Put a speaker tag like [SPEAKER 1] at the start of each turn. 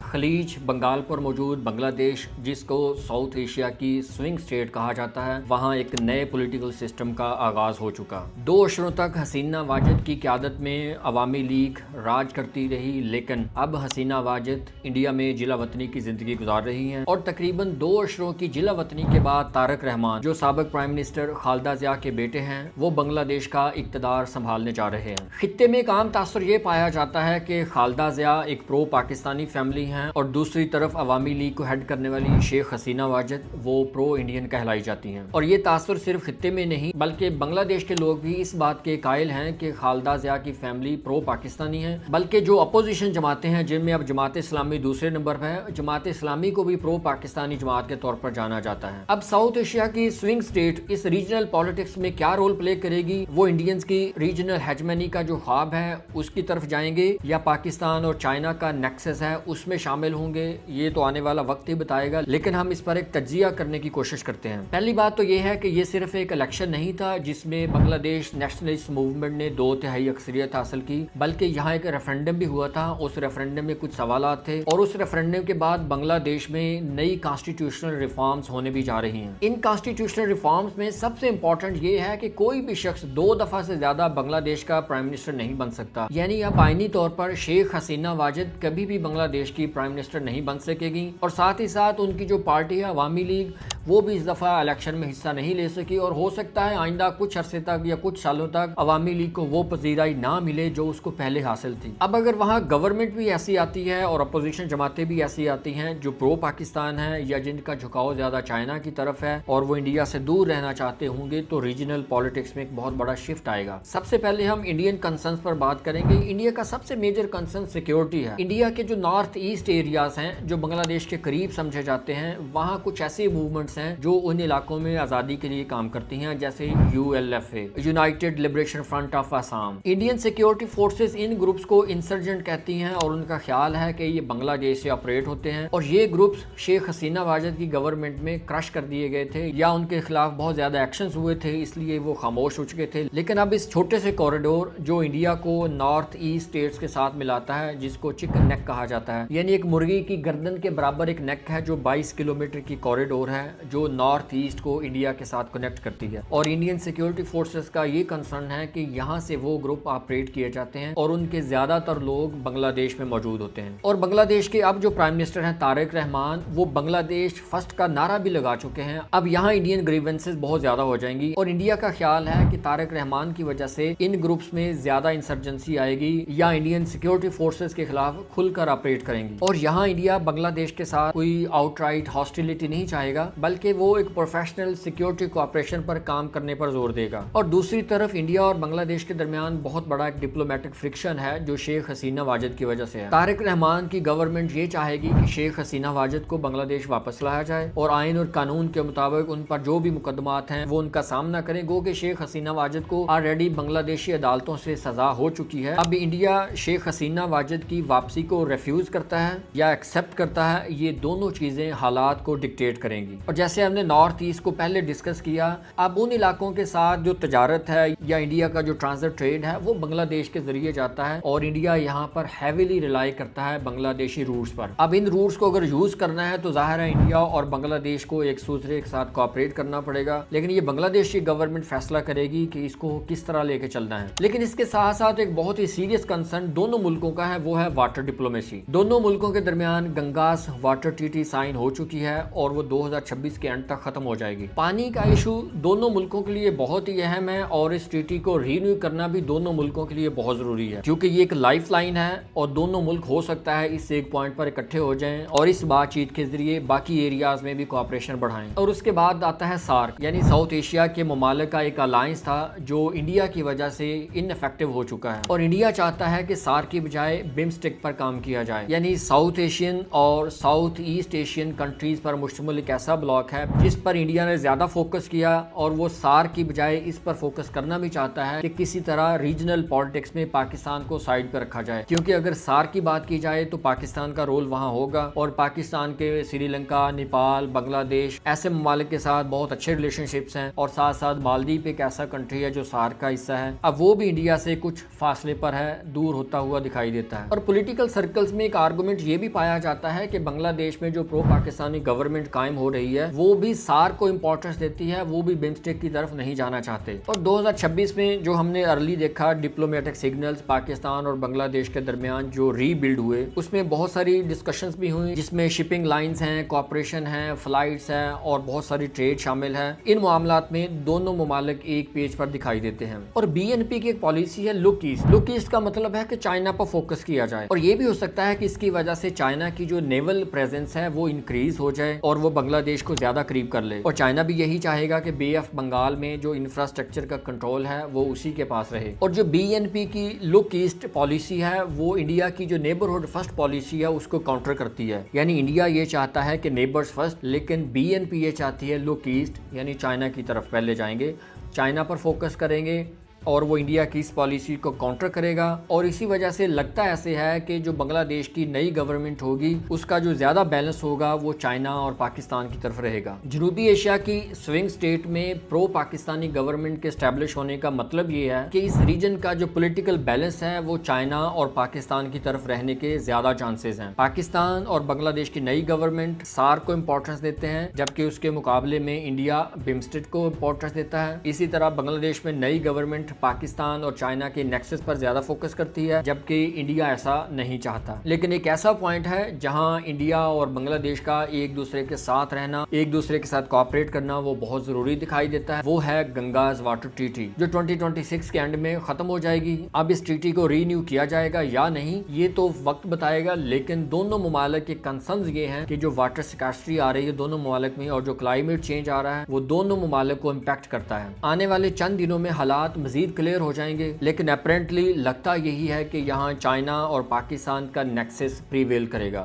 [SPEAKER 1] खलीज बंगाल पर मौजूद बांग्लादेश, जिसको साउथ एशिया की स्विंग स्टेट कहा जाता है, वहाँ एक नए पॉलिटिकल सिस्टम का आगाज हो चुका। 2 अशरों तक हसीना वाजिद की क़यादत में अवामी लीग राज करती रही, लेकिन अब हसीना वाजिद इंडिया में जिला वतनी की जिंदगी गुजार रही हैं और तकरीबन 2 अशरों की जिला वतनी के बाद तारक रहमान, जो साबिक प्राइम मिनिस्टर खालिदा जिया के बेटे हैं, वो बांग्लादेश का इक़्तिदार संभालने जा रहे हैं। खित्ते में एक आम तासुर ये पाया जाता है कि खालिदा जिया एक प्रो पाकिस्तानी फैमिली हैं और दूसरी तरफ अवामी लीग को हेड करने वाली शेख हसीना वाजिद वो प्रो इंडियन कहलाई जाती हैं। और ये तासुर सिर्फ खित्ते में नहीं बल्कि बांग्लादेश के लोग भी इस बात के कायल हैं कि खालिदा जिया की फैमिली प्रो पाकिस्तानी है, बल्कि जो अपोजिशन जमातें हैं, जिनमें अब जमात इस्लामी दूसरे नंबर पर है, जमात इस्लामी को भी प्रो पाकिस्तानी जमात के तौर पर जाना जाता है। अब साउथ एशिया की स्विंग स्टेट इस रीजनल पॉलिटिक्स में क्या रोल प्ले करेगी, वो इंडियंस की रीजनल हेजमनी का जो ख्वाब है उसकी तरफ जाएंगे या पाकिस्तान और चाइना का नेक्सस है उसमें शामिल होंगे, ये तो आने वाला वक्त ही बताएगा। लेकिन हम इस पर एक तज्जिया करने की कोशिश करते हैं। पहली बात तो ये है कि ये सिर्फ एक इलेक्शन नहीं था जिसमें बांग्लादेश नेशनलिस्ट मूवमेंट ने 2/3 अक्सरियत हासिल की, बल्कि यहाँ एक रेफरेंडम भी हुआ था। उस रेफरेंडम में कुछ सवालात थे और उस रेफरेंडम के बाद बांग्लादेश में नई कॉन्स्टिट्यूशनल रिफॉर्म्स होने भी जा रही हैं। इन कॉन्स्टिट्यूशनल रिफॉर्म्स में सबसे इंपॉर्टेंट ये है कि कोई भी शख्स 2 दफा से ज्यादा बांग्लादेश का प्राइम मिनिस्टर नहीं बन सकता। यानी अब आईनी तौर पर शेख हसीना वाजिद कभी भी बांग्लादेश की प्राइम मिनिस्टर नहीं बन सकेगी और साथ ही साथ उनकी जो पार्टी है अवामी लीग, वो भी इस दफ़ा इलेक्शन में हिस्सा नहीं ले सकी और हो सकता है आइंदा कुछ अरसे तक या कुछ सालों तक अवामी लीग को वो पजीराई ना मिले जो उसको पहले हासिल थी। अब अगर वहाँ गवर्नमेंट भी ऐसी आती है और अपोजिशन जमातें भी ऐसी आती हैं जो प्रो पाकिस्तान है या जिनका झुकाव ज़्यादा चाइना की तरफ है और वो इंडिया से दूर रहना चाहते होंगे, तो रीजनल पॉलिटिक्स में एक बहुत बड़ा शिफ्ट आएगा। सबसे पहले हम इंडियन कंसर्न्स पर बात करेंगे। इंडिया का सबसे मेजर कंसर्न सिक्योरिटी है। इंडिया के जो नॉर्थ ईस्ट एरियाज हैं जो बांग्लादेश के करीब समझे जाते हैं, वहाँ कुछ ऐसे मूवमेंट्स हैं जो उन इलाकों में आज़ादी के लिए काम करती हैं, जैसे ULFA, United liberation front of Assam. Indian security forces in groups को इंसर्जेंट कहती हैं और उनका ख्याल है कि ये बांग्लादेश से ऑपरेट होते हैं और ये ग्रुप्स शेख हसीना वाजिद की गवर्नमेंट में क्रश कर दिए गए थे या उनके खिलाफ बहुत ज़्यादा एक्शंस हुए थे, इसलिए वो खामोश हो चुके थे। लेकिन अब इस छोटे से कॉरिडोर जो इंडिया को नॉर्थ ईस्ट स्टेट्स के साथ मिलाता है, जिसको चिकन नेक कहा जाता है, यानी एक मुर्गी की गर्दन के बराबर एक नेक है, जो 22 किलोमीटर की कॉरिडोर है जो नॉर्थ ईस्ट को इंडिया के साथ कनेक्ट करती है। और इंडियन सिक्योरिटी फोर्सेस का ये कंसर्न है कि यहाँ से वो ग्रुप ऑपरेट किए जाते हैं और उनके ज्यादातर लोग बांग्लादेश में मौजूद होते हैं। और बांग्लादेश के अब जो प्राइम मिनिस्टर हैं तारिक रहमान, वो बांग्लादेश फर्स्ट का नारा भी लगा चुके हैं। अब यहाँ इंडियन ग्रीवेंसेस बहुत ज्यादा हो जाएंगी और इंडिया का ख्याल है कि तारिक रहमान की वजह से इन ग्रुप्स में ज्यादा इंसर्जेंसी आएगी या इंडियन सिक्योरिटी फोर्सेस के खिलाफ खुलकर ऑपरेट करेंगी। और यहाँ इंडिया बांग्लादेश के साथ कोई आउटराइट हॉस्टिलिटी नहीं चाहेगा, बल्कि वो एक प्रोफेशनल सिक्योरिटी कोऑपरेशन पर काम करने पर जोर देगा। और दूसरी तरफ इंडिया और बांग्लादेश के दरमियान बहुत बड़ा एक डिप्लोमेटिक फ्रिक्शन है जो शेख हसीना वाजिद की वजह से है। तारिक रहमान की गवर्नमेंट ये चाहेगी कि शेख हसीना वाजिद को बांग्लादेश वापस लाया जाए और आइन और कानून के मुताबिक उन पर जो भी मुकदमात हैं वो उनका सामना करें। गो कि शेख हसीना वाजिद को ऑलरेडी बांग्लादेशी अदालतों से सजा हो चुकी है। अब इंडिया शेख हसीना वाजिद की वापसी को रिफ्यूज करता है या एक्सेप्ट करता है, ये दोनों चीजें हालात को डिक्टेट करेंगी। और जैसे हमने नॉर्थ ईस्ट को पहले डिस्कस किया, अब उन इलाकों के साथ जो तजारत है या इंडिया का जो ट्रांजिट ट्रेड है वो बांग्लादेश के जरिए जाता है और इंडिया यहाँ पर हैवीली रिलाई करता है बांग्लादेशी रूट्स पर। अब इन रूट्स को अगर यूज करना है तो जाहिर है इंडिया और बांग्लादेश को एक दूसरे के साथ कोऑपरेट करना पड़ेगा, लेकिन ये बांग्लादेश की गवर्नमेंट फैसला करेगी कि इसको किस तरह लेके चलना है। लेकिन इसके साथ साथ एक बहुत ही सीरियस कंसर्न दोनों मुल्कों का है, वो है वाटर डिप्लोमेसी। दोनों मुल्कों के दरमियान गंगास वाटर ट्रीटी साइन हो चुकी है और वो 2026 के एंड तक खत्म हो जाएगी। पानी का इशू दोनों मुल्कों के लिए बहुत ही अहम है और इस ट्रीटी को रीन्यू करना भी दोनों मुल्कों के लिए बहुत जरूरी है, क्योंकि ये एक लाइफ लाइन है और दोनों मुल्क हो सकता है इस एक पॉइंट पर इकट्ठे हो जाएं और इस बातचीत के जरिए बाकी एरियाज में भी कोऑपरेशन बढ़ाएं। और उसके बाद आता है सार्क, यानी साउथ एशिया के ममालिक का एक अलायंस था जो इंडिया की वजह से इनइफेक्टिव हो चुका है और इंडिया चाहता है कि सार्क की बजाय बिम्स्टेक पर काम किया जाए, यानी साउथ एशियन और साउथ ईस्ट एशियन कंट्रीज पर मुश्तमिल एक ऐसा ब्लॉक बलॉक है जिस पर इंडिया ने ज्यादा फोकस किया, और वो सार्क की बजाय इस पर फोकस करना भी चाहता है कि किसी तरह रीजनल पॉलिटिक्स में पाकिस्तान को साइड पर रखा जाए, क्योंकि अगर सार्क की बात की जाए तो पाकिस्तान का रोल वहां होगा और पाकिस्तान के श्रीलंका, नेपाल, बांग्लादेश ऐसे ममालिक के साथ बहुत अच्छे रिलेशनशिप्स हैं, और साथ साथ मालदीव एक ऐसा कंट्री है जो सार्क का हिस्सा है। अब वो भी इंडिया से कुछ फासले पर है, दूर होता हुआ दिखाई देता है। और पॉलिटिकल सर्कल्स में एक आर्गुमेंट ये भी पाया जाता है कि बांग्लादेश में जो प्रो पाकिस्तानी गवर्नमेंट कायम हो रही है वो भी सार्क को इंपॉर्टेंस देती है, वो भी बिम्स्टेक की तरफ नहीं जाना चाहते। और 2026 में जो हमने अर्ली देखा डिप्लोमेटिक सिग्नल्स पाकिस्तान और बांग्लादेश के दरमियान जो रीबिल्ड हुए, उसमें बहुत सारी डिस्कशंस भी हुई जिसमें शिपिंग लाइंस हैं, कोऑपरेशन है, फ्लाइट्स हैं और बहुत सारी ट्रेड शामिल है। इन मामलात में दोनों ममालिक एक पेज पर दिखाई देते हैं। और बीएनपी की एक पॉलिसी है लुक ईस्ट। लुक ईस्ट का मतलब है कि चाइना पर फोकस किया जाए, और ये भी हो सकता है कि इसकी वजह से चाइना की जो नेवल प्रेजेंस है वो इंक्रीज हो जाए और वो बांग्लादेश को ज्यादा करीब कर ले। और चाइना भी यही चाहेगा कि बे ऑफ बंगाल में जो इंफ्रास्ट्रक्चर का कंट्रोल है वो उसी के पास रहे। और जो बीएनपी की लुक ईस्ट पॉलिसी है वो इंडिया की जो नेबरहुड फर्स्ट पॉलिसी है उसको काउंटर करती है। यानी इंडिया ये चाहता है कि नेबर्स फर्स्ट, लेकिन बीएनपी ये चाहती है लुक ईस्ट, यानी चाइना की तरफ पहले जाएंगे, चाइना पर फोकस करेंगे और वो इंडिया की इस पॉलिसी को काउंटर करेगा। और इसी वजह से लगता ऐसे है कि जो बांग्लादेश की नई गवर्नमेंट होगी उसका जो ज्यादा बैलेंस होगा वो चाइना और पाकिस्तान की तरफ रहेगा। जनूबी एशिया की स्विंग स्टेट में प्रो पाकिस्तानी गवर्नमेंट के एस्टेब्लिश होने का मतलब ये है कि इस रीजन का जो पॉलिटिकल बैलेंस है वो चाइना और पाकिस्तान की तरफ रहने के ज्यादा चांसेस हैं। पाकिस्तान और बांग्लादेश की नई गवर्नमेंट सार्क को इंपॉर्टेंस देते हैं, जबकि उसके मुकाबले में इंडिया बिम्स्टेक को इंपॉर्टेंस देता है। इसी तरह बांग्लादेश में नई गवर्नमेंट पाकिस्तान और चाइना के नेक्सस पर ज्यादा फोकस करती है, जबकि इंडिया ऐसा नहीं चाहता। लेकिन एक ऐसा पॉइंट है जहां इंडिया और बांग्लादेश का एक दूसरे के साथ रहना, एक दूसरे के साथ कोऑपरेट करना वो बहुत जरूरी दिखाई देता है। वो है गंगाज वाटर ट्रीटी जो 2026 के एंड में खत्म हो जाएगी। अब इस ट्रीटी को रीन्यू किया जाएगा या नहीं ये तो वक्त बताएगा, लेकिन दोनों ममालिक के कंसर्न्स ये हैं कि जो वाटर स्कैर्सिटी आ रही है दोनों ममालिक में और जो क्लाइमेट चेंज आ रहा है वो दोनों ममालिक को इम्पैक्ट करता है। आने वाले चंद दिनों में हालात मजीद क्लियर हो जाएंगे, लेकिन अपेरेंटली लगता यही है कि यहाँ चाइना और पाकिस्तान का नेक्सस प्रीवेल करेगा।